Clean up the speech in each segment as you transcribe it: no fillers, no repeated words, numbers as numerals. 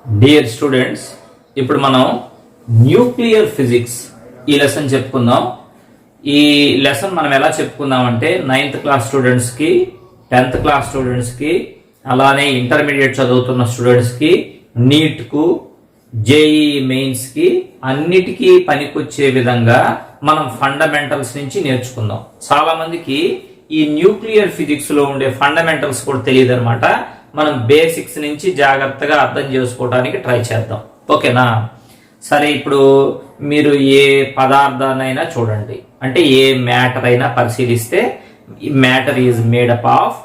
Dear students, ఇప్పుడు మనం nuclear physics ఈ లెసన్ చెప్పుకుందాం. ఈ లెసన్ మనం ఎలా చెప్పుకుందామంటే 9th క్లాస్ స్టూడెంట్స్కి, 10th క్లాస్ స్టూడెంట్స్కి, అలానే ఇంటర్మీడియట్ చదువుతున్న స్టూడెంట్స్కి, నీట్కు, జేఈ మెయిన్స్కి అన్నిటికీ పనికొచ్చే విధంగా మనం ఫండమెంటల్స్ నుంచి నేర్చుకుందాం. చాలా మందికి ఈ న్యూక్లియర్ ఫిజిక్స్లో ఉండే ఫండమెంటల్స్ కూడా తెలియదు అనమాట. మనం బేసిక్స్ నుంచి జాగ్రత్తగా అర్థం చేసుకోవడానికి ట్రై చేద్దాం. ఓకేనా? సరే, ఇప్పుడు మీరు ఏ పదార్థాన్నైనా చూడండి, అంటే ఏ మ్యాటర్ అయినా పరిశీలిస్తే matter is made up of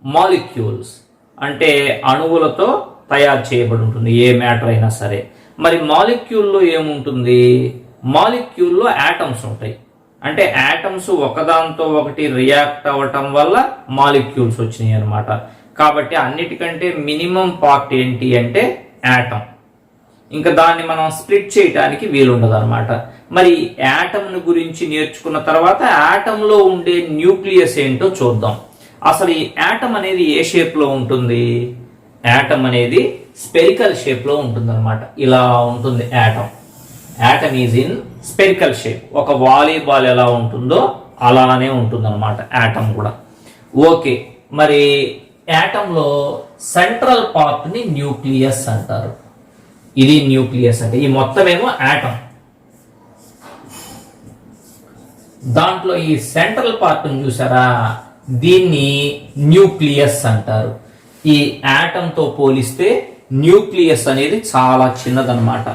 molecules, అంటే అణువులతో తయారు చేయబడి ఉంటుంది ఏ మ్యాటర్ అయినా సరే. మరి మాలిక్యూల్లో ఏముంటుంది? మాలిక్యూల్లో యాటమ్స్ ఉంటాయి. అంటే యాటమ్స్ ఒకదాంతో ఒకటి రియాక్ట్ అవ్వటం వల్ల మాలిక్యూల్స్ వచ్చినాయి అనమాట. కాబట్టి అన్నిటికంటే మినిమం పార్ట్ ఏంటి అంటే యాటమ్. ఇంకా దాన్ని మనం స్ప్లిట్ చేయడానికి వీలుండదు అనమాట. మరి యాటమ్ను గురించి నేర్చుకున్న తర్వాత యాటంలో ఉండే న్యూక్లియస్ ఏంటో చూద్దాం. అసలు ఈ యాటమ్ అనేది ఏ షేప్లో ఉంటుంది? యాటమ్ అనేది స్పెరికల్ షేప్లో ఉంటుంది అనమాట. ఇలా ఉంటుంది atom. Atom is in spherical shape. ఒక వాలీబాల్ ఎలా ఉంటుందో అలానే ఉంటుంది అనమాట యాటమ్ కూడా. ఓకే, మరి యాటంలో సెంట్రల్ పార్ట్ ని న్యూక్లియస్ అంటారు. ఇది న్యూక్లియస్ అంటే ఈ మొత్తమేమో యాటమ్. దాంట్లో ఈ సెంట్రల్ పార్ట్ చూసారా, దీన్ని న్యూక్లియస్ అంటారు. ఈ యాటంతో పోలిస్తే న్యూక్లియస్ అనేది చాలా చిన్నదన్నమాట.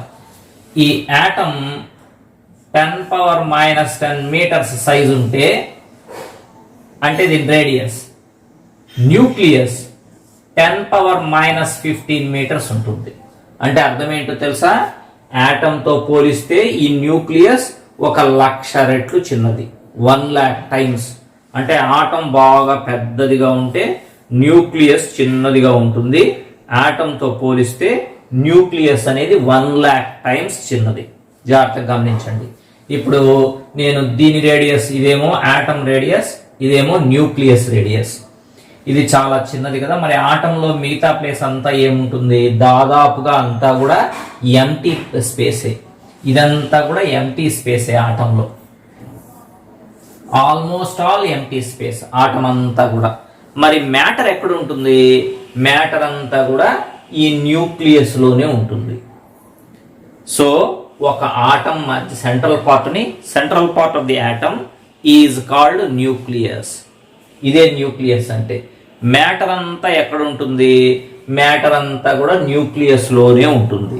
ఈ యాటమ్ 10⁻⁻10 మీటర్స్ సైజు ఉంటే అంటే దీని రేడియస్, న్యూక్లియస్ 10⁻⁻15 మీటర్స్ ఉంటుంది. అంటే అర్థం ఏంటో తెలుసా? యాటంతో పోలిస్తే ఈ న్యూక్లియస్ 1,00,000 రెట్లు చిన్నది, 1,00,000 టైమ్స్. అంటే ఆటం బాగా పెద్దదిగా ఉంటే న్యూక్లియస్ చిన్నదిగా ఉంటుంది. యాటంతో పోలిస్తే న్యూక్లియస్ అనేది 1,00,000 టైమ్స్ చిన్నది. జాగ్రత్తగా గమనించండి. ఇప్పుడు నేను దీని రేడియస్, ఇదేమో యాటమ్ రేడియస్, ఇదేమో న్యూక్లియస్ రేడియస్. ఇది చాలా చిన్నది కదా. మరి ఆటంలో మిగతా ప్లేస్ అంతా ఏముంటుంది? దాదాపుగా అంతా కూడా ఎంటీ స్పేసే. ఇదంతా కూడా ఎంటీ స్పేసే ఆటంలో. Almost all empty space atom అంతా కూడా. మరి మ్యాటర్ ఎక్కడ ఉంటుంది? మ్యాటర్ అంతా కూడా ఈ న్యూక్లియస్ లోనే ఉంటుంది. సో ఒక ఆటం మధ్య central part of the atom is called nucleus. ఇదే న్యూక్లియస్ అంటే. మ్యాటర్ అంతా ఎక్కడ ఉంటుంది? మ్యాటర్ అంతా కూడా న్యూక్లియస్ లోనే ఉంటుంది.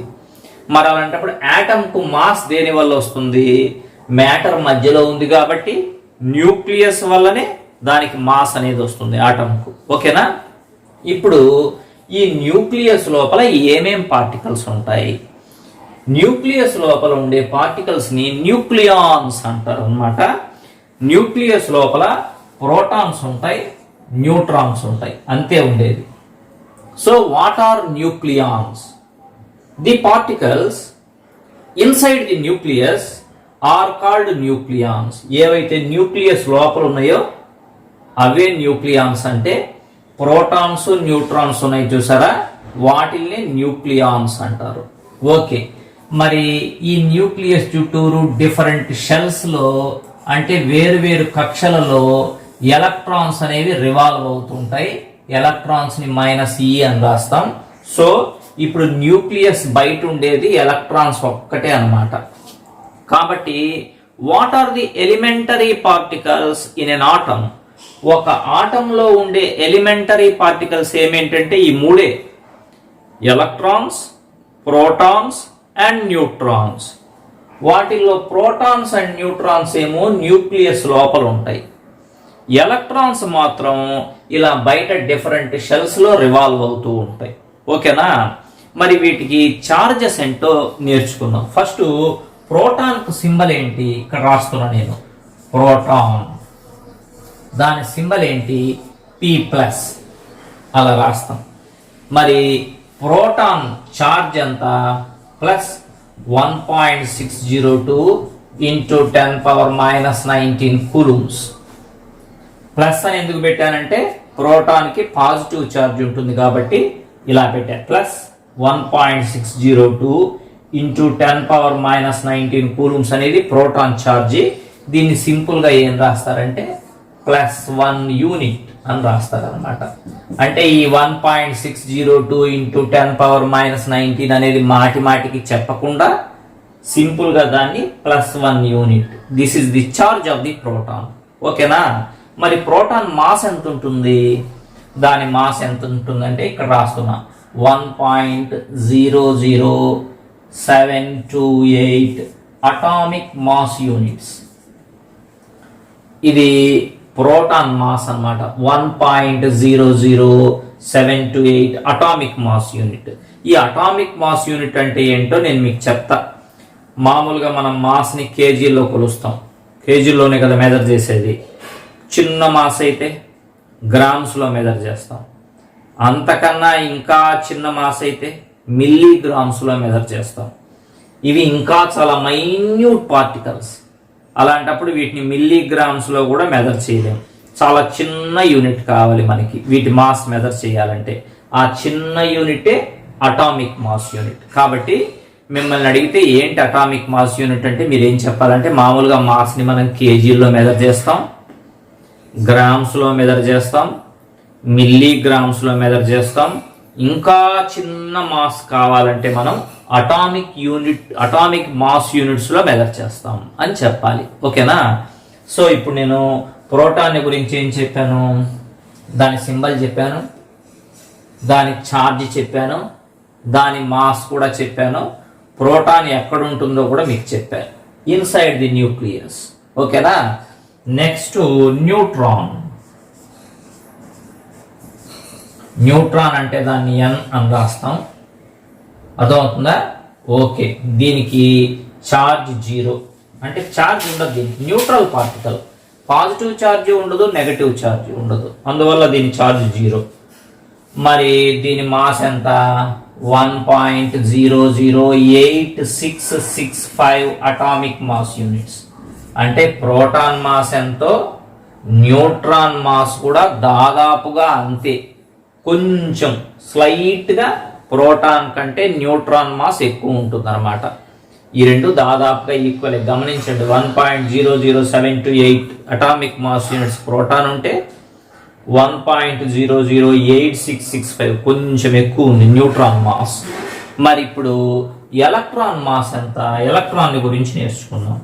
మరి అలాంటప్పుడు యాటమ్కు మాస్ దేని వల్ల వస్తుంది? మ్యాటర్ మధ్యలో ఉంది కాబట్టి న్యూక్లియస్ వల్లనే దానికి మాస్ అనేది వస్తుంది ఆటంకు. ఓకేనా? ఇప్పుడు ఈ న్యూక్లియస్ లోపల ఏమేం పార్టికల్స్ ఉంటాయి? న్యూక్లియస్ లోపల ఉండే పార్టికల్స్ ని న్యూక్లియాన్స్ అంటారు అన్నమాట. న్యూక్లియస్ లోపల ప్రోటాన్స్ ఉంటాయి, న్యూట్రాన్స్ ఉంటాయి, అంతే ఉండేది. So what are nucleons? The particles inside the nucleus are called nucleons. ఏవైతే న్యూక్లియస్ లోపల ఉన్నాయో అవే న్యూక్లియాన్స్. అంటే ప్రోటాన్స్, న్యూట్రాన్స్ ఉన్నాయి చూసారా, వాటిల్ని న్యూక్లియాన్స్ అంటారు. ఓకే, మరి ఈ న్యూక్లియస్ చుట్టూరు డిఫరెంట్ షెల్స్ లో, అంటే వేరు వేరు కక్షలలో ఎలక్ట్రాన్స్ అనేవి రివాల్వ్ అవుతుంటాయి. ఎలక్ట్రాన్స్ ని -e అని రాస్తాం. సో ఇప్పుడు న్యూక్లియస్ బయట ఉండేది ఎలక్ట్రాన్స్ ఒక్కటే అన్నమాట. కాబట్టి what are the elementary particles in an atom? ఒక ఆటంలో ఉండే ఎలిమెంటరీ పార్టికల్స్ ఏమేంటంటే ఈ మూడే: ఎలక్ట్రాన్స్, ప్రోటాన్స్ అండ్ న్యూట్రాన్స్. వాటిల్లో ప్రోటాన్స్ అండ్ న్యూట్రాన్స్ ఏమో న్యూక్లియస్ లోపల ఉంటాయి. ఎలక్ట్రాన్స్ మాత్రం ఇలా బయట డిఫరెంట్ షెల్స్ లో రివాల్వ్ అవుతూ ఉంటాయి. ఓకేనా? మరి వీటికి చార్జెస్ ఏంటో నేర్చుకుందాం. ఫస్ట్ ప్రోటాన్ కు సింబల్ ఏంటి? ఇక్కడ రాస్తున్నా నేను, ప్రోటాన్. దాని సింబల్ ఏంటి? P+. అలా రాస్తాం. మరి ప్రోటాన్ ఛార్జ్ ఎంత? +1.602 × 10⁻⁻19 కూలుమ్స్. ప్లస్ అని ఎందుకు పెట్టానంటే ప్రోటాన్ కి పాజిటివ్ ఛార్జ్ ఉంటుంది కాబట్టి ఇలా పెట్టాను. ప్లస్ 1.602 ఇంటూ 10⁻⁻19 కూలుమ్స్ అనేది ప్రోటాన్ ఛార్జీ. దీన్ని సింపుల్గా ఏం రాస్తారంటే +1 యూనిట్ అని రాస్తారనమాట. అంటే ఈ 1.602 ఇంటూ 10⁻⁻19 అనేది మాటికి చెప్పకుండా సింపుల్గా దాన్ని +1 unit. This is the charge of the proton. ఓకేనా? మరి ప్రోటాన్ మాస్ ఎంత ఉంటుంది? దాని మాస్ ఎంత ఉంటుందంటే ఇక్కడ రాస్తున్నా 1.00728 అటామిక్ మాస్ యూనిట్స్. ఇది ప్రోటాన్ మాస్ అన్నమాట. 1.00728 అటామిక్ మాస్ యూనిట్. ఈ అటామిక్ మాస్ యూనిట్ అంటే ఏంటో నేను మీకు చెప్తా. మామూలుగా మనం మాస్ని కేజీల్లో కొలుస్తాం. కేజీల్లోనే కదా మెజర్ చేసేది. చిన్న మాస్ అయితే గ్రామ్స్లో మెజర్ చేస్తాం. అంతకన్నా ఇంకా చిన్న మాస్ అయితే మిల్లీగ్రామ్స్లో మెజర్ చేస్తాం. ఇవి ఇంకా చాలా మైన్యూట్ పార్టికల్స్. అలాంటప్పుడు వీటిని మిల్లీగ్రామ్స్లో కూడా మెజర్ చేయలేం. చాలా చిన్న యూనిట్ కావాలి మనకి వీటి మాస్ మెజర్ చేయాలంటే. ఆ చిన్న యూనిటే అటామిక్ మాస్ యూనిట్. కాబట్టి మిమ్మల్ని అడిగితే ఏంటి అటామిక్ మాస్ యూనిట్ అంటే మీరు ఏం చెప్పాలంటే మామూలుగా మాస్ని మనం కేజీల్లో మెజర్ చేస్తాం, గ్రామ్స్లో మెజర్ చేస్తాం, మిల్లీగ్రామ్స్లో మెజర్ చేస్తాం. ఇంకా చిన్న మాస్ కావాలంటే మనం అటామిక్ మాస్ యూనిట్స్లో మెజర్ చేస్తాం అని చెప్పాలి. ఓకేనా? సో ఇప్పుడు నేను ప్రోటాన్ గురించి ఏం చెప్పాను? దాని సింబల్ చెప్పాను, దాని ఛార్జ్ చెప్పాను, దాని మాస్ కూడా చెప్పాను, ప్రోటాన్ ఎక్కడ ఉంటుందో కూడా మీకు చెప్పాను, ఇన్సైడ్ ది న్యూక్లియస్. ఓకేనా? Next neutron. న్యూట్రాన్ అంటే దాన్ని N అని రాస్తాం. అర్థమవుతుందా? ఓకే. దీనికి ఛార్జ్ 0 అంటే ఛార్జ్ ఉండదు. దీనికి న్యూట్రల్ పార్టికల్. పాజిటివ్ ఛార్జ్ ఉండదు, నెగటివ్ ఛార్జ్ ఉండదు. అందువల్ల దీని ఛార్జ్ 0. మరి దీని మాస్ ఎంత? 1.00865 అటామిక్ మాస్ యూనిట్స్. అంటే ప్రోటాన్ మాస్ ఎంతో న్యూట్రాన్ మాస్ కూడా దాదాపుగా అంతే. కొంచెం స్లైట్గా ప్రోటాన్ కంటే న్యూట్రాన్ మాస్ ఎక్కువ ఉంటుంది అనమాట. ఈ రెండు దాదాపుగా ఈక్వల్. గమనించండి, 1.00728 అటామిక్ మాస్ యూనిట్స్ ప్రోటాన్ ఉంటే 1.00865 కొంచెం ఎక్కువ ఉంది న్యూట్రాన్ మాస్. మరి ఇప్పుడు ఎలక్ట్రాన్ మాస్ ఎంత? ఎలక్ట్రాన్ గురించి నేర్చుకుందాం.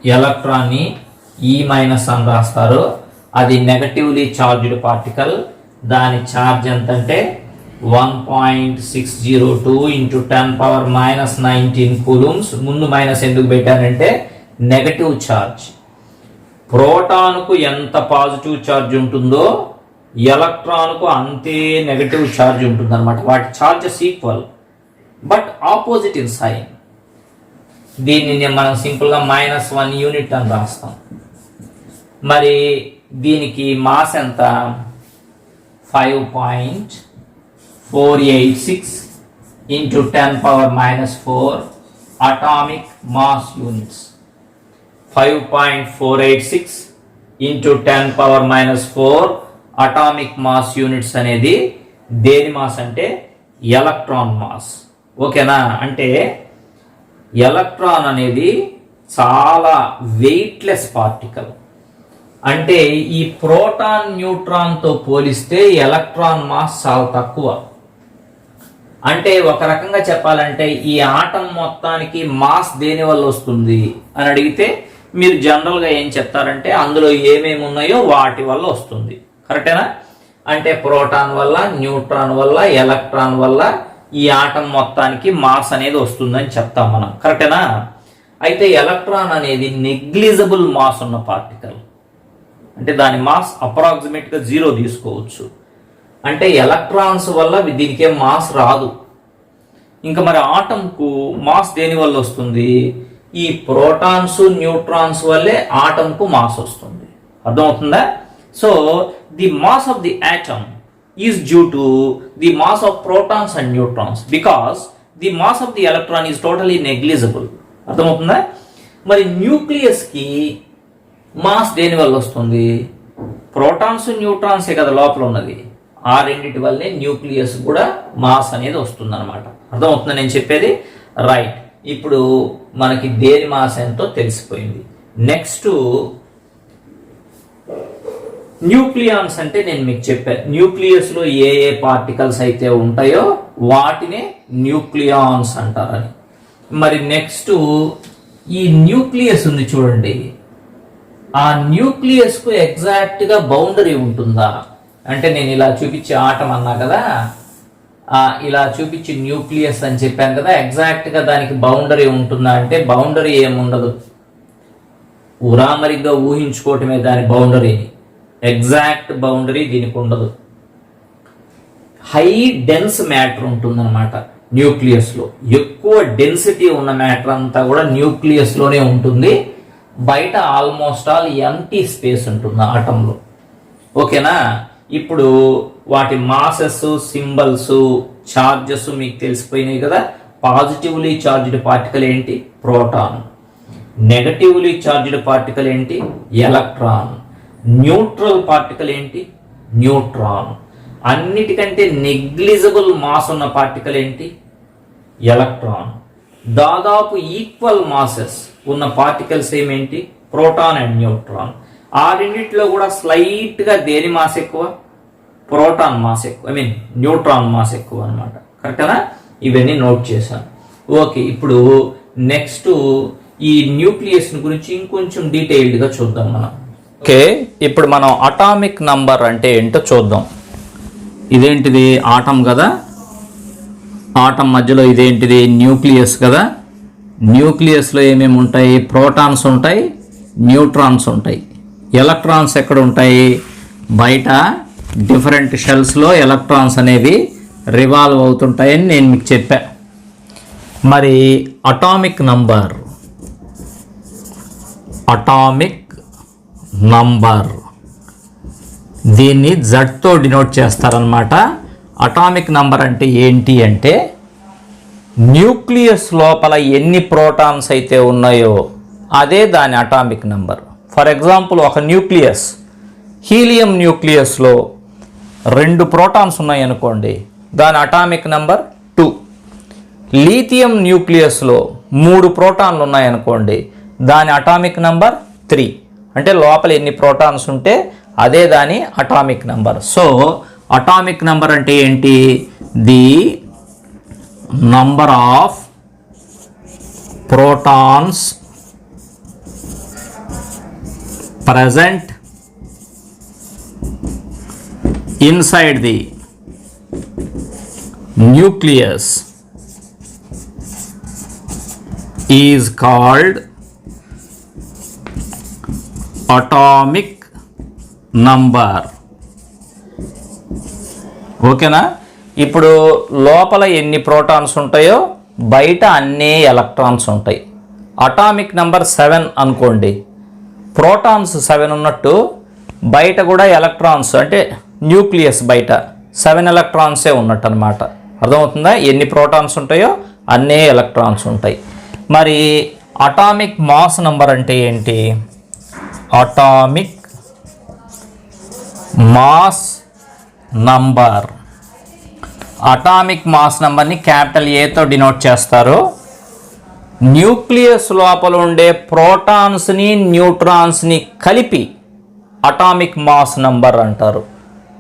ఎలక్ట్రాన్ని E- అని రాస్తారు. అది నెగటివ్లీ చార్జ్డ్ పార్టికల్. దాని ఛార్జ్ ఎంత అంటే 1.602 ఇంటూ 10⁻⁻19 కూలూమ్స్. ముందు మైనస్ ఎందుకు పెట్టానంటే నెగటివ్ ఛార్జ్. ప్రోటాన్కు ఎంత పాజిటివ్ ఛార్జ్ ఉంటుందో ఎలక్ట్రాన్కు అంతే నెగటివ్ ఛార్జ్ ఉంటుంది అనమాట. వాటి charges equal but opposite in sign. దీన్ని మనం సింపుల్గా -1 యూనిట్ అని రాస్తాం. మరి దీనికి మాస్ ఎంత? 5.486 into 10⁻⁻4 atomic mass units. 5.486 into 10⁻⁻4 atomic mass units అనేది దేని మాస్ అంటే ఎలక్ట్రాన్ మాస్. ఓకేనా? అంటే ఎలక్ట్రాన్ అనేది చాలా వెయిట్లెస్ పార్టికల్. అంటే ఈ ప్రోటాన్ న్యూట్రాన్తో పోలిస్తే ఎలక్ట్రాన్ మాస్ చాలా తక్కువ. అంటే ఒక రకంగా చెప్పాలంటే ఈ ఆటం మొత్తానికి మాస్ దేని వల్ల వస్తుంది అని అడిగితే మీరు జనరల్గా ఏం చెప్తారంటే అందులో ఏమేమి ఉన్నాయో వాటి వల్ల వస్తుంది. కరెక్టేనా? అంటే ప్రోటాన్ వల్ల, న్యూట్రాన్ వల్ల, ఎలక్ట్రాన్ వల్ల ఈ ఆటం మొత్తానికి మాస్ అనేది వస్తుందని చెప్తాం మనం. కరెక్టేనా? అయితే ఎలక్ట్రాన్ అనేది నెగ్లిజిబుల్ మాస్ ఉన్న పార్టికల్. అంటే దాని మాస్ అప్రాక్సిమేట్గా 0 తీసుకోవచ్చు. అంటే ఎలక్ట్రాన్స్ వల్ల దీనికే మాస్ రాదు. ఇంకా మరి ఆటంకు మాస్ దేని వల్ల వస్తుంది? ఈ ప్రోటాన్స్ న్యూట్రాన్స్ వల్లే ఆటంకు మాస్ వస్తుంది. అర్థమవుతుందా? So the mass of the atom is due to the mass of protons and neutrons because the mass of the electron is totally negligible. అర్థమవుతుందా? మరి న్యూక్లియస్కి మాస్ దేని వల్ల వస్తుంది? ప్రోటాన్స్ న్యూట్రాన్సే కదా లోపల ఉన్నది. ఆ రెండిటి వల్లే న్యూక్లియస్ కూడా మాస్ అనేది వస్తుంది అనమాట. అర్థమవుతుందా నేను చెప్పేది? రైట్. ఇప్పుడు మనకి దేని మాస్ ఎంతో తెలిసిపోయింది. నెక్స్ట్ న్యూక్లియాన్స్ అంటే నేను మీకు చెప్పాను, న్యూక్లియస్లో ఏ ఏ పార్టికల్స్ అయితే ఉంటాయో వాటినే న్యూక్లియాన్స్ అంటారని. మరి నెక్స్ట్ ఈ న్యూక్లియస్ ఉంది చూడండి, ఆ న్యూక్లియస్కు ఎగ్జాక్ట్గా బౌండరీ ఉంటుందా అంటే, నేను ఇలా చూపించే ఆటం అన్నా కదా, ఇలా చూపించి న్యూక్లియస్ అని చెప్పాను కదా, ఎగ్జాక్ట్గా దానికి బౌండరీ ఉంటుందా అంటే బౌండరీ ఏముండదు. ఉరామరిగా ఊహించుకోవటమే దాని బౌండరీని. ఎగ్జాక్ట్ బౌండరీ దీనికి ఉండదు. హై డెన్స్ మ్యాటర్ ఉంటుందన్నమాట న్యూక్లియస్లో. ఎక్కువ డెన్సిటీ ఉన్న మ్యాటర్ అంతా కూడా న్యూక్లియస్లోనే ఉంటుంది. బయట ఆల్మోస్ట్ ఆల్ ఎంటీ స్పేస్ ఉంటుంది ఆటంలో. ఓకేనా? ఇప్పుడు వాటి మాసెస్, సింబల్స్, చార్జెస్ మీకు తెలిసిపోయినాయి కదా. పాజిటివ్లీ చార్జ్డ్ పార్టికల్ ఏంటి? ప్రోటాన్. నెగటివ్లీ చార్జ్డ్ పార్టికల్ ఏంటి? ఎలక్ట్రాన్. న్యూట్రల్ పార్టికల్ ఏంటి? న్యూట్రాన్. అన్నిటికంటే నెగ్లిజిబుల్ మాస్ ఉన్న పార్టికల్ ఏంటి? ఎలక్ట్రాన్. దాదాపు ఈక్వల్ మాసెస్ ఉన్న పార్టికల్స్ ఏమేంటి? Proton and neutron. ఆ రెండిట్లో కూడా స్లైట్గా దేని మాస్ ఎక్కువ? ప్రోటాన్ మాస్ ఎక్కువ, న్యూట్రాన్ మాస్ ఎక్కువ అనమాట. కరెక్టేనా? ఇవన్నీ నోట్ చేశాను. ఓకే, ఇప్పుడు నెక్స్ట్ ఈ న్యూక్లియస్ గురించి ఇంకొంచెం డీటెయిల్డ్గా చూద్దాం మనం. ఓకే, ఇప్పుడు మనం అటామిక్ నంబర్ అంటే ఏంటో చూద్దాం. ఇదేంటిది? ఆటం కదా. ఆటం మధ్యలో ఇదేంటిది? న్యూక్లియస్ కదా. న్యూక్లియస్లో ఏమేమి ఉంటాయి? ప్రోటాన్స్ ఉంటాయి, న్యూట్రాన్స్ ఉంటాయి. ఎలక్ట్రాన్స్ ఎక్కడ ఉంటాయి? బయట డిఫరెంట్ షెల్స్లో ఎలక్ట్రాన్స్ అనేవి రివాల్వ్ అవుతుంటాయని నేను మీకు చెప్పా. మరి అటామిక్ నంబర్ దీన్ని జడ్తో డినోట్ చేస్తారనమాట. అటామిక్ నంబర్ అంటే ఏంటి అంటే, న్యూక్లియస్ లోపల ఎన్ని ప్రోటాన్స్ అయితే ఉన్నాయో అదే దాని అటామిక్ నంబర్. ఫర్ ఎగ్జాంపుల్, ఒక న్యూక్లియస్, హీలియం న్యూక్లియస్లో 2 ప్రోటాన్స్ ఉన్నాయనుకోండి, దాని అటామిక్ నంబర్ 2. లీథియం న్యూక్లియస్లో 3 ప్రోటాన్లు ఉన్నాయనుకోండి, దాని అటామిక్ నంబర్ 3. అంటే లోపల ఎన్ని ప్రోటాన్స్ ఉంటే అదే దాని atomic number. So atomic number అంటే ఏంటి? The number of protons present inside the nucleus is called atomic number. ఓకేనా? ఇప్పుడు లోపల ఎన్ని ప్రోటాన్స్ ఉంటాయో బయట అన్నీ ఎలక్ట్రాన్స్ ఉంటాయి. అటామిక్ నంబర్ 7 అనుకోండి, ప్రోటాన్స్ 7 ఉన్నట్టు బయట కూడా ఎలక్ట్రాన్స్, అంటే న్యూక్లియస్ బయట 7 ఎలక్ట్రాన్సే ఉన్నట్టు అనమాట. అర్థమవుతుందా? ఎన్ని ప్రోటాన్స్ ఉంటాయో అన్నీ ఎలక్ట్రాన్స్ ఉంటాయి. మరి అటామిక్ మాస్ నంబర్ అంటే ఏంటి? Atomic mass number, atomic mass నంబర్ని క్యాపిటల్ ఏతో డినోట్ చేస్తారు. న్యూక్లియస్ లోపల ఉండే ప్రోటాన్స్ని న్యూట్రాన్స్ని కలిపి అటామిక్ మాస్ నంబర్ అంటారు.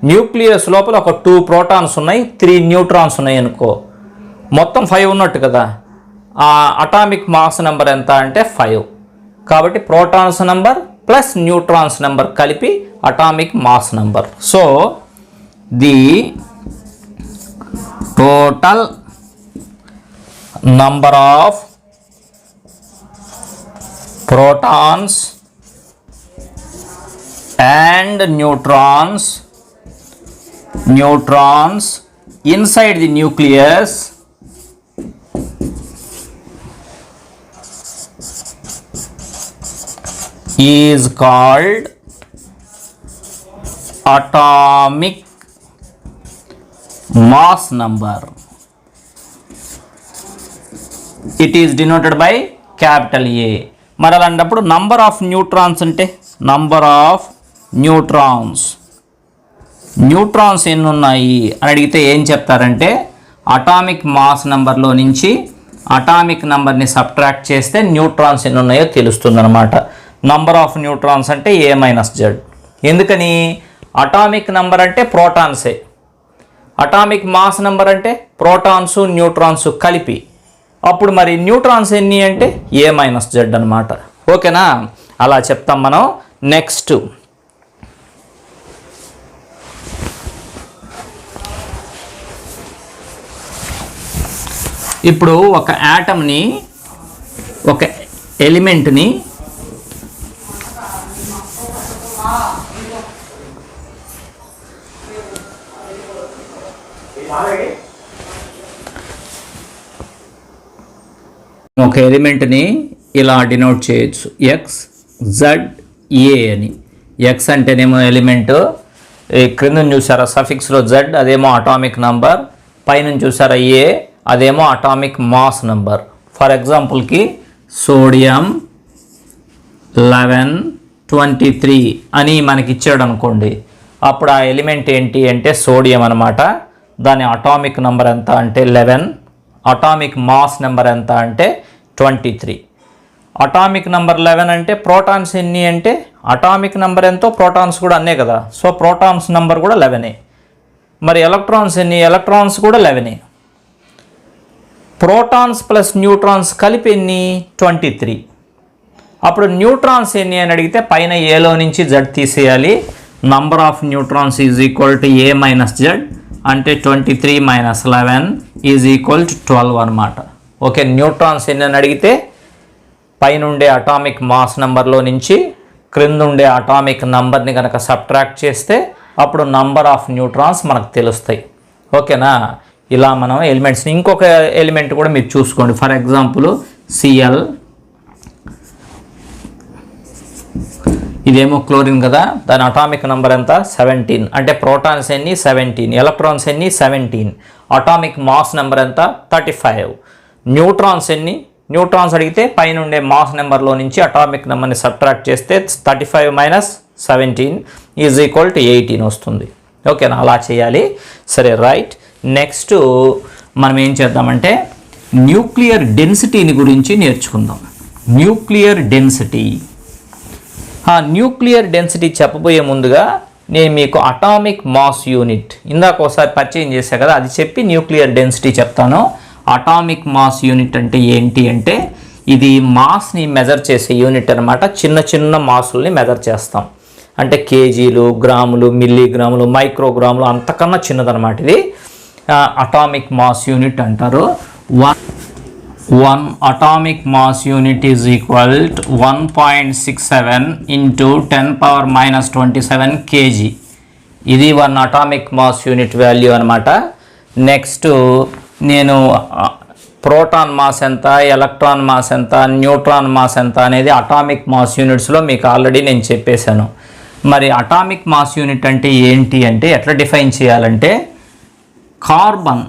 న్యూక్లియస్ లోపల ఒక 2 ప్రోటాన్స్ ఉన్నాయి, 3 న్యూట్రాన్స్ ఉన్నాయి అనుకో, మొత్తం 5 ఉన్నట్టు కదా. ఆ అటామిక్ మాస్ నంబర్ ఎంత అంటే 5. కాబట్టి protons number plus neutrons number కలిపి atomic mass number. So the total number of protons and neutrons inside the nucleus is called atomic mass number. It is denoted by capital A. మరి అలాంటప్పుడు number of neutrons అంటే number of neutrons neutrons ఎన్ని ఉన్నాయి అని అడిగితే ఏం చెప్తారంటే atomic mass నెంబర్లో నుంచి అటామిక్ నెంబర్ని సబ్ట్రాక్ట్ చేస్తే న్యూట్రాన్స్ ఎన్ని ఉన్నాయో తెలుస్తుంది అనమాట. నంబర్ ఆఫ్ న్యూట్రాన్స్ అంటే A-Z. ఎందుకని? అటామిక్ నెంబర్ అంటే ప్రోటాన్సే, అటామిక్ మాస్ నెంబర్ అంటే ప్రోటాన్స్ న్యూట్రాన్స్ కలిపి. అప్పుడు మరి న్యూట్రాన్స్ ఎన్ని అంటే A-Z అనమాట. ఓకేనా? అలా చెప్తాం మనం. నెక్స్ట్ ఇప్పుడు ఒక యాటమ్ని, ఒక ఎలిమెంట్ని ఇలా డినోట్ చేయొచ్చు, XZA అని. ఎక్స్ అంటేనేమో ఎలిమెంట్, క్రింద చూసారా సఫిక్స్లో Z, అదేమో అటామిక్ నంబర్, పైన చూసారా A, అదేమో అటామిక్ మాస్ నంబర్. ఫర్ ఎగ్జాంపుల్కి సోడియం 1123 అని మనకి ఇచ్చాడు అనుకోండి. అప్పుడు ఆ ఎలిమెంట్ ఏంటి అంటే సోడియం అనమాట. దాని అటామిక్ నెంబర్ ఎంత అంటే 11, అటామిక్ మాస్ నెంబర్ ఎంత అంటే 23. అటామిక్ నెంబర్ 11 అంటే ప్రోటాన్స్ ఎన్ని అంటే అటామిక్ నెంబర్ ఎంతో ప్రోటాన్స్ కూడా అన్నే కదా. సో ప్రోటాన్స్ నెంబర్ కూడా 11. మరి ఎలక్ట్రాన్స్ ఎన్ని? ఎలక్ట్రాన్స్ కూడా 11. ప్రోటాన్స్ ప్లస్ న్యూట్రాన్స్ కలిపి ఎన్ని? 23. అప్పుడు న్యూట్రాన్స్ ఎన్ని అని అడిగితే పైన ఏలో నుంచి Z తీసేయాలి. Number of neutrons is equal to A-Z అంటే 23 - 11 ఈజ్ ఈక్వల్ టు 12 అనమాట. ఓకే, న్యూట్రాన్స్ ఎన్ని అని అడిగితే పైన ఉండే అటామిక్ మాస్ నెంబర్లో నుంచి క్రింద ఉండే అటామిక్ నంబర్ని కనుక సబ్ట్రాక్ట్ చేస్తే అప్పుడు నంబర్ ఆఫ్ న్యూట్రాన్స్ మనకు తెలుస్తాయి. ఓకేనా? ఇలా మనం ఎలిమెంట్స్ని, ఇంకొక ఎలిమెంట్ కూడా మీరు చూసుకోండి. ఫర్ ఎగ్జాంపుల్ Cl, ఇదేమో క్లోరిన్ కదా, దాని అటామిక్ నెంబర్ ఎంత? 17. అంటే ప్రోటాన్స్ ఎన్ని? 17. ఎలక్ట్రాన్స్ ఎన్ని? 17. అటామిక్ మాస్ నెంబర్ ఎంత? 35. న్యూట్రాన్స్ ఎన్ని? న్యూట్రాన్స్ అడిగితే పైన ఉండే మాస్ నెంబర్లో నుంచి అటామిక్ నెంబర్ని సబ్ట్రాక్ట్ చేస్తే 35 - 17 ఈజ్ ఈక్వల్ టు 18 వస్తుంది. ఓకేనా? అలా చేయాలి. సరే, రైట్. నెక్స్ట్ మనం ఏం చేద్దామంటే న్యూక్లియర్ డెన్సిటీని గురించి నేర్చుకుందాం. Nuclear density. న్యూక్లియర్ డెన్సిటీ చెప్పబోయే ముందుగా నేను మీకు అటామిక్ మాస్ యూనిట్ ఇందాక ఒకసారి పరిచయం చేశా కదా, అది చెప్పి న్యూక్లియర్ డెన్సిటీ చెప్తాను. అటామిక్ మాస్ యూనిట్ అంటే ఏంటి అంటే ఇది మాస్ని మెజర్ చేసే యూనిట్ అనమాట. చిన్న చిన్న మాసుల్ని మెజర్ చేస్తాం. అంటే కేజీలు, గ్రాములు, మిల్లీగ్రాములు, మైక్రోగ్రాములు, అంతకన్నా చిన్నదనమాట. ఇది అటామిక్ మాస్ యూనిట్ అంటారు. One atomic mass unit is equal to 1.67 into 10⁻⁻27 kg. ఇది 1 అటామిక్ మాస్ యూనిట్ వాల్యూ అనమాట. నెక్స్ట్ నేను ప్రోటాన్ మాస్ ఎంత, ఎలక్ట్రాన్ మాస్ ఎంత, న్యూట్రాన్ మాస్ ఎంత అనేది అటామిక్ మాస్ యూనిట్స్లో మీకు ఆల్రెడీ నేను చెప్పేశాను. మరి అటామిక్ మాస్ యూనిట్ అంటే ఏంటి అంటే ఎట్లా డిఫైన్ చేయాలంటే కార్బన్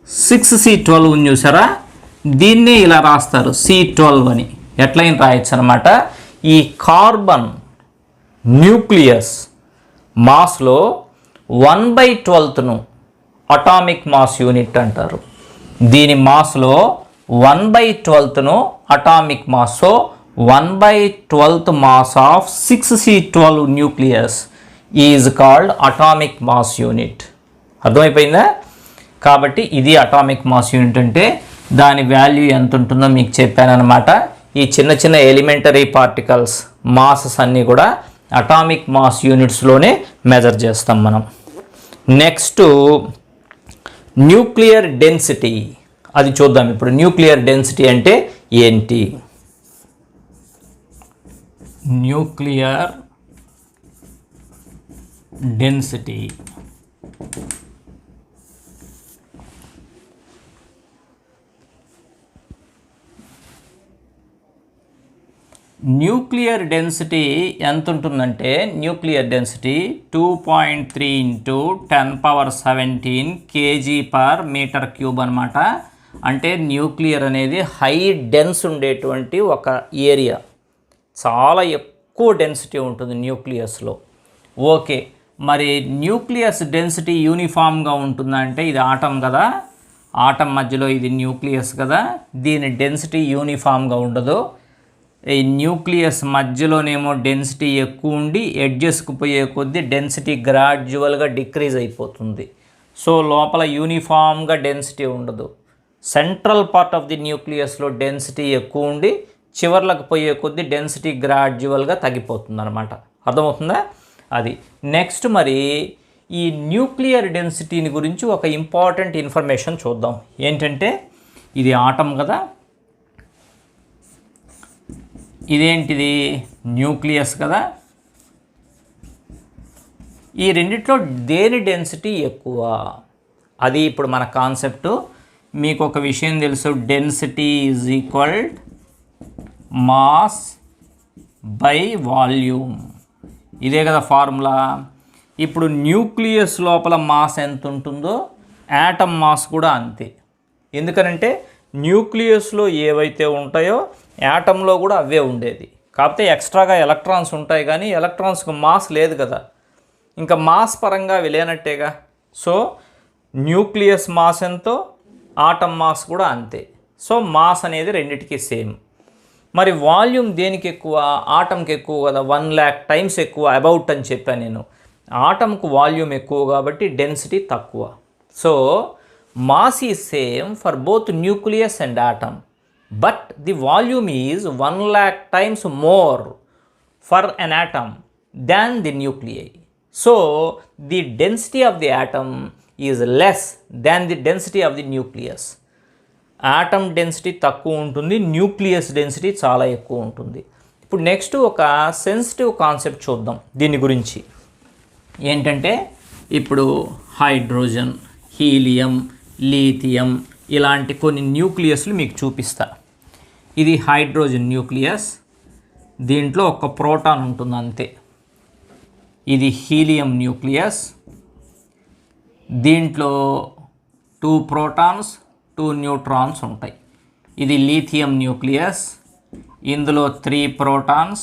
6C12 ఉంది చూసారా, దీన్నే ఇలా రాస్తారు C12 అని. ఎట్లయినా రాయొచ్చు అనమాట. ఈ కార్బన్ న్యూక్లియస్ మాస్లో 1/12ను అటామిక్ మాస్ యూనిట్ అంటారు. దీని మాస్లో 1/12ను atomic mass. So 1/12th mass of 6C12 nucleus is called atomic mass unit. అర్థమైపోయిందా? కాబట్టి ఇది అటామిక్ మాస్ యూనిట్ అంటే దాని వాల్యూ ఎంత ఉంటుందో మీకు చెప్పానమాట. ఈ చిన్న చిన్న ఎలిమెంటరీ పార్టికల్స్ మాసెస్ అన్నీ కూడా అటామిక్ మాస్ యూనిట్స్లోనే మెజర్ చేస్తాం మనం. నెక్స్ట్ న్యూక్లియర్ డెన్సిటీ, అది చూద్దాం ఇప్పుడు. న్యూక్లియర్ డెన్సిటీ అంటే ఏంటి? న్యూక్లియర్ డెన్సిటీ న్యూక్లియర్ డెన్సిటీ ఎంత ఉంటుందంటే న్యూక్లియర్ డెన్సిటీ 2.3 × 10⁻17 kg/m³ అనమాట. అంటే న్యూక్లియర్ అనేది హై డెన్స్ ఉండేటువంటి ఒక ఏరియా. చాలా ఎక్కువ డెన్సిటీ ఉంటుంది న్యూక్లియస్లో. ఓకే, మరి న్యూక్లియస్ డెన్సిటీ యూనిఫామ్గా ఉంటుందంటే ఇది ఆటం కదా, ఆటం మధ్యలో ఇది న్యూక్లియస్ కదా, దీని డెన్సిటీ యూనిఫామ్గా ఉండదు. ఈ న్యూక్లియస్ మధ్యలోనేమో డెన్సిటీ ఎక్కువ ఉండి ఎడ్జెస్కు పోయే కొద్దీ డెన్సిటీ గ్రాడ్యువల్గా డిక్రీజ్ అయిపోతుంది. సో లోపల యూనిఫామ్గా డెన్సిటీ ఉండదు. సెంట్రల్ పార్ట్ ఆఫ్ ది న్యూక్లియస్లో డెన్సిటీ ఎక్కువ ఉండి చివర్లకు పోయే కొద్దీ డెన్సిటీ గ్రాడ్యువల్గా తగ్గిపోతుంది అనమాట. అర్థమవుతుందా? అది నెక్స్ట్. మరి ఈ న్యూక్లియర్ డెన్సిటీని గురించి ఒక ఇంపార్టెంట్ ఇన్ఫర్మేషన్ చూద్దాం. ఏంటంటే ఇది ఆటం కదా, ఇదేంటిది న్యూక్లియస్ కదా. ఈ రెండిట్లో దేని డెన్సిటీ ఎక్కువ? అది ఇప్పుడు మన కాన్సెప్టు. మీకు ఒక విషయం తెలుసు, density is equal mass by volume. ఇదే కదా ఫార్ములా. ఇప్పుడు న్యూక్లియస్ లోపల మాస్ ఎంత ఉంటుందో యాటమ్ మాస్ కూడా అంతే. ఎందుకనంటే న్యూక్లియస్లో ఏవైతే ఉంటాయో యాటంలో కూడా అవే ఉండేది. కాకపోతే ఎక్స్ట్రాగా ఎలక్ట్రాన్స్ ఉంటాయి, కానీ ఎలక్ట్రాన్స్కి మాస్ లేదు కదా, ఇంకా మాస్ పరంగా అవి లేనట్టేగా. సో న్యూక్లియస్ మాస్ ఎంతో ఆటమ్ మాస్ కూడా అంతే. సో మాస్ అనేది రెండిటికి సేమ్. మరి వాల్యూమ్ దేనికి ఎక్కువ? ఆటంకి ఎక్కువ కదా, 1,00,000 టైమ్స్ ఎక్కువ అబౌట్ అని చెప్పాను నేను. ఆటంకు వాల్యూమ్ ఎక్కువ కాబట్టి డెన్సిటీ తక్కువ. So mass is same for both nucleus and atom, but the volume is 1,00,000 times more for an atom than the nuclei. So the density of the atom is less than the density of the nucleus. Atom density తక్కువ ఉంటుంది, nucleus density చాలా ఎక్కువ ఉంటుంది. ఇప్పుడు next ఒక sensitive concept చూద్దాం దీని గురించి. ఏంటంటే ఇప్పుడు హైడ్రోజన్, హీలియం, లీథియం ఇలాంటి కొన్ని న్యూక్లియస్లు మీకు చూపిస్తా. ఇది హైడ్రోజన్ న్యూక్లియస్, దీంట్లో ఒక ప్రోటాన్ ఉంటుంది అంతే. ఇది హీలియం న్యూక్లియస్, దీంట్లో 2 ప్రోటాన్స్ 2 న్యూట్రాన్స్ ఉంటాయి. ఇది లీథియం న్యూక్లియస్, ఇందులో 3 ప్రోటాన్స్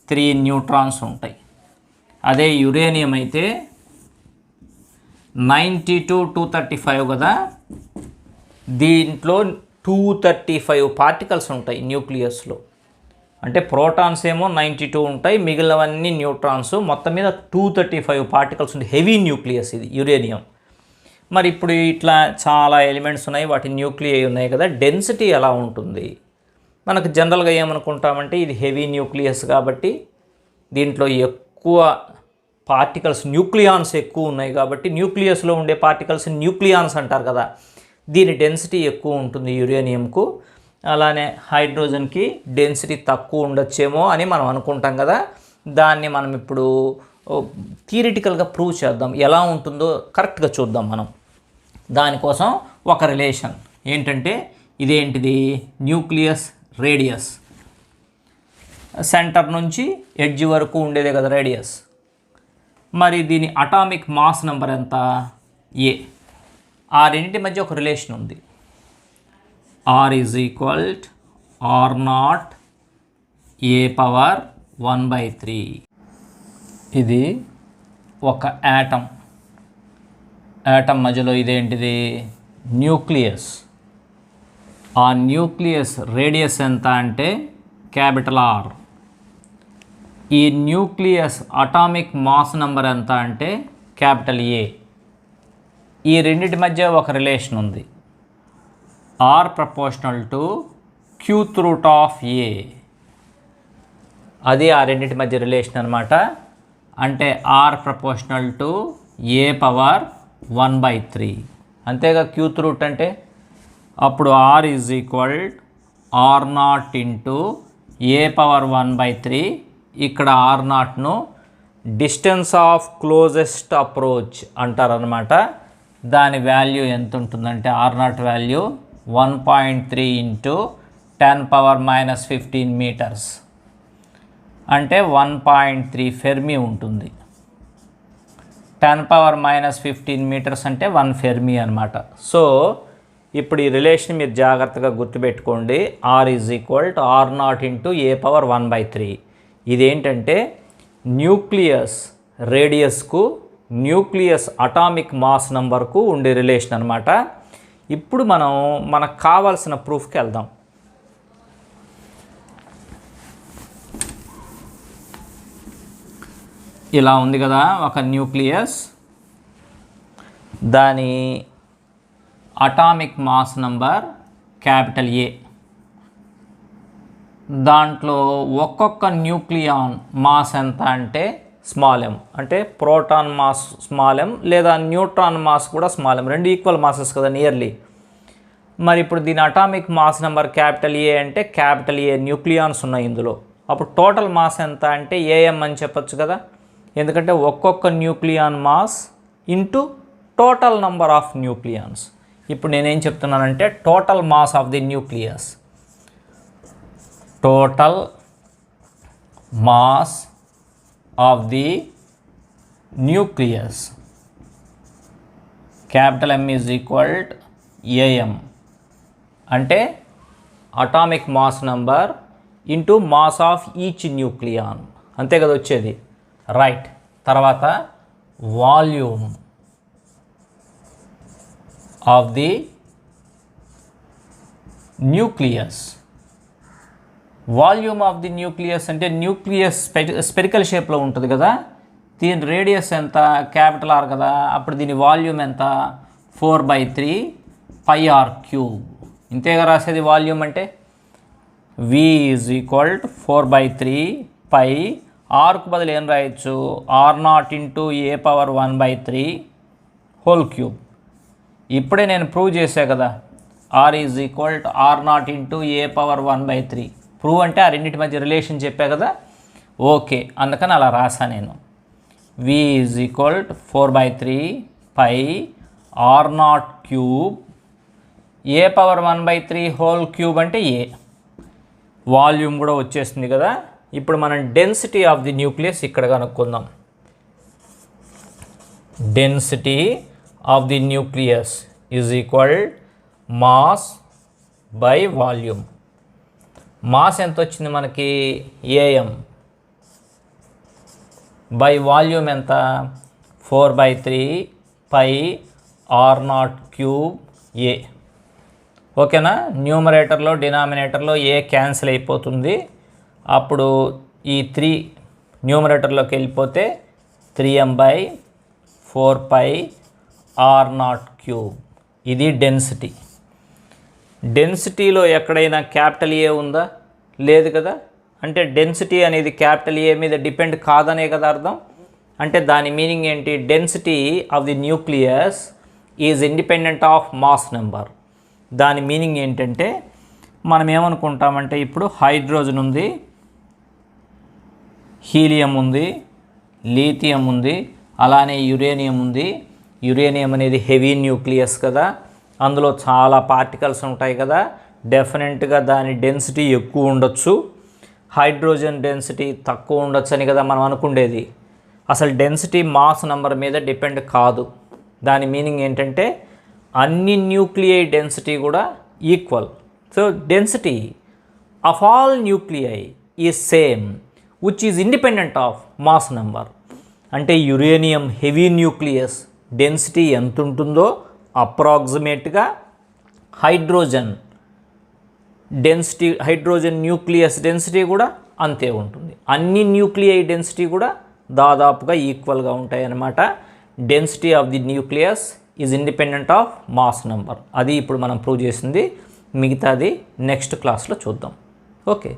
3 న్యూట్రాన్స్ ఉంటాయి. అదే యురేనియం అయితే 92 235 కదా, దీంట్లో 235 పార్టికల్స్ ఉంటాయి న్యూక్లియస్లో. అంటే ప్రోటాన్స్ ఏమో 92 ఉంటాయి, మిగిలినవన్నీ న్యూట్రాన్స్. మొత్తం మీద 235 పార్టికల్స్ ఉంటాయి. హెవీ న్యూక్లియస్ ఇది యురేనియం. మరి ఇప్పుడు ఇట్లా చాలా ఎలిమెంట్స్ ఉన్నాయి, వాటి న్యూక్లియై ఉన్నాయి కదా, డెన్సిటీ ఎలా ఉంటుంది? మనకు జనరల్గా ఏమనుకుంటామంటే ఇది హెవీ న్యూక్లియస్ కాబట్టి దీంట్లో ఎక్కువ పార్టికల్స్, న్యూక్లియాన్స్ ఎక్కువ ఉన్నాయి కాబట్టి న్యూక్లియస్లో ఉండే పార్టికల్స్ న్యూక్లియాన్స్ అంటారు కదా, దీని డెన్సిటీ ఎక్కువ ఉంటుంది యురేనియంకు. అలానే హైడ్రోజన్కి డెన్సిటీ తక్కువ ఉండొచ్చేమో అని మనం అనుకుంటాం కదా. దాన్ని మనం ఇప్పుడు థియరిటికల్గా ప్రూవ్ చేద్దాం, ఎలా ఉంటుందో కరెక్ట్గా చూద్దాం మనం. దానికోసం ఒక రిలేషన్ ఏంటంటే ఇదేంటిది, న్యూక్లియస్ రేడియస్, సెంటర్ నుంచి ఎడ్జ్ వరకు ఉండేదే కదా రేడియస్. మరి దీని అటామిక్ మాస్ నెంబర్ ఎంత? ఏ. ఆ రెండింటి మధ్య ఒక రిలేషన్ ఉంది. R is equal R0 A⁻1/3. ఇది ఒక యాటమ్, యాటమ్ మధ్యలో ఇదేంటిది, న్యూక్లియస్. ఆ న్యూక్లియస్ రేడియస్ ఎంత అంటే క్యాపిటల్ R. ఈ న్యూక్లియస్ అటామిక్ మాస్ నెంబర్ ఎంత అంటే క్యాపిటల్ A. ఈ రెండింటి మధ్య ఒక రిలేషన్ ఉంది, R ప్రపోర్షనల్ టు Q√A. అది ఆ రెండింటి మధ్య రిలేషన్ అనమాట. అంటే R ప్రపోర్షనల్ టు A⁻1/3. అంతేగా Q⁻ అంటే. అప్పుడు R is equal R0 into A⁻1/3. ఇక్కడ R0ను డిస్టెన్స్ ఆఫ్ క్లోజెస్ట్ అప్రోచ్ అంటారనమాట. దాని వాల్యూ ఎంత ఉంటుందంటే R0 వాల్యూ 1.3 ఇంటూ 10⁻⁻15 మీటర్స్, అంటే 1.3 ఫెర్మి ఉంటుంది. 10⁻⁻15 మీటర్స్ అంటే 1 ఫెర్మి అనమాట. సో ఇప్పుడు ఈ రిలేషన్ మీరు జాగ్రత్తగా గుర్తుపెట్టుకోండి. R is equal to R0 into A⁻1/3. ఇదేంటంటే న్యూక్లియస్ రేడియస్కు న్యూక్లియస్ అటామిక్ మాస్ నెంబర్కు ఉండే రిలేషన్ అనమాట. ఇప్పుడు మనం మనకు కావాల్సిన ప్రూఫ్కి వెళ్దాం. ఇలా ఉంది కదా ఒక న్యూక్లియస్, దాని అటామిక్ మాస్ నంబర్ క్యాపిటల్ ఏ. దాంట్లో ఒక్కొక్క న్యూక్లియాన్ మాస్ ఎంత అంటే స్మాల్ ఎమ్, అంటే ప్రోటాన్ మాస్ స్మాల్ ఎమ్ లేదా న్యూట్రాన్ మాస్ కూడా స్మాల్ ఎమ్, రెండు ఈక్వల్ మాసెస్ కదా నియర్లీ. మరి ఇప్పుడు దీని అటామిక్ మాస్ నెంబర్ క్యాపిటల్ ఏ అంటే క్యాపిటల్ ఏ న్యూక్లియాన్స్ ఉన్నాయి ఇందులో. అప్పుడు టోటల్ మాస్ ఎంత అంటే ఏఎం అని చెప్పొచ్చు కదా, ఎందుకంటే ఒక్కొక్క nucleon mass into total number of nucleons. ఇప్పుడు నేనేం చెప్తున్నానంటే total mass of the nucleus, total mass of the nucleus capital M is equal AM, అంటే atomic mass number into mass of each nucleon, అంతే కదా వచ్చేది, రైట్. తర్వాత volume of the nucleus. Volume of the nucleus అంటే nucleus spherical షేప్లో ఉంటుంది కదా, దీని రేడియస్ ఎంత క్యాపిటల్ R కదా, అప్పుడు దీని వాల్యూమ్ ఎంత 4/3 πr³. ఇంతేగా రాసేది వాల్యూమ్ అంటే. V ఈజ్ ఈక్వల్ టు 4/3 π, ఆర్కు బదులు ఏం రాయొచ్చు R0 into A⁻1/3 whole cube. ఇప్పుడే నేను ప్రూవ్ చేశా కదా, R is equal to R0 into A⁻1/3. Prove అంటే ఆ రెండింటి మధ్య రిలేషన్ చెప్పా కదా, ఓకే, అందుకని అలా రాసా నేను. V is equal to 4/3 π R0 cube A⁻1/3 whole cube అంటే A. వాల్యూమ్ కూడా వచ్చేస్తుంది కదా. ఇప్పుడు మనం డెన్సిటీ ఆఫ్ ది న్యూక్లియస్ ఇక్కడ కనుక్కుందాం. Density of the nucleus is equal mass by volume. Mass ఎంత వచ్చింది మనకి AM, బై వాల్యూమ్ ఎంత 4/3 π R0 క్యూబ్ A. ఓకేనా, న్యూమరేటర్లో డినామినేటర్లో A క్యాన్సిల్ అయిపోతుంది. అప్పుడు ఈ 3 న్యూమరేటర్లోకి వెళ్ళిపోతే 3m/4 π R0 క్యూబ్. ఇది డెన్సిటీ. డెన్సిటీలో ఎక్కడైనా క్యాపిటల్ ఏ ఉందా? లేదు కదా. అంటే డెన్సిటీ అనేది క్యాపిటల్ ఏ మీద డిపెండ్ కాదనే కదా అర్థం. అంటే దాని మీనింగ్ ఏంటి, density of the nucleus is independent of mass number. దాని మీనింగ్ ఏంటంటే మనం ఏమనుకుంటామంటే ఇప్పుడు హైడ్రోజన్ ఉంది, హీలియం ఉంది, లీథియం ఉంది, అలానే యురేనియం ఉంది. యురేనియం అనేది హెవీ న్యూక్లియస్ కదా, అందులో చాలా పార్టికల్స్ ఉంటాయి కదా, డెఫినెట్గా దాని డెన్సిటీ ఎక్కువ ఉండొచ్చు, హైడ్రోజన్ డెన్సిటీ తక్కువ ఉండొచ్చు అని కదా మనం అనుకుండేది. అసలు డెన్సిటీ మాస్ నెంబర్ మీద డిపెండ్ కాదు. దాని మీనింగ్ ఏంటంటే అన్ని న్యూక్లియై డెన్సిటీ కూడా equal. So density of all nuclei is same which is independent of mass number. అంటే యురేనియం హెవీ న్యూక్లియస్ డెన్సిటీ ఎంత ఉంటుందో అప్రాక్సిమేట్గా హైడ్రోజన్ న్యూక్లియస్ డెన్సిటీ కూడా అంతే ఉంటుంది. అన్ని న్యూక్లియై డెన్సిటీ కూడా దాదాపుగా ఈక్వల్గా ఉంటాయి అన్నమాట. Density of the nucleus is independent of mass number. అది ఇప్పుడు మనం ప్రూవ్ చేసింది. మిగతాది నెక్స్ట్ క్లాస్లో చూద్దాం. ఓకే.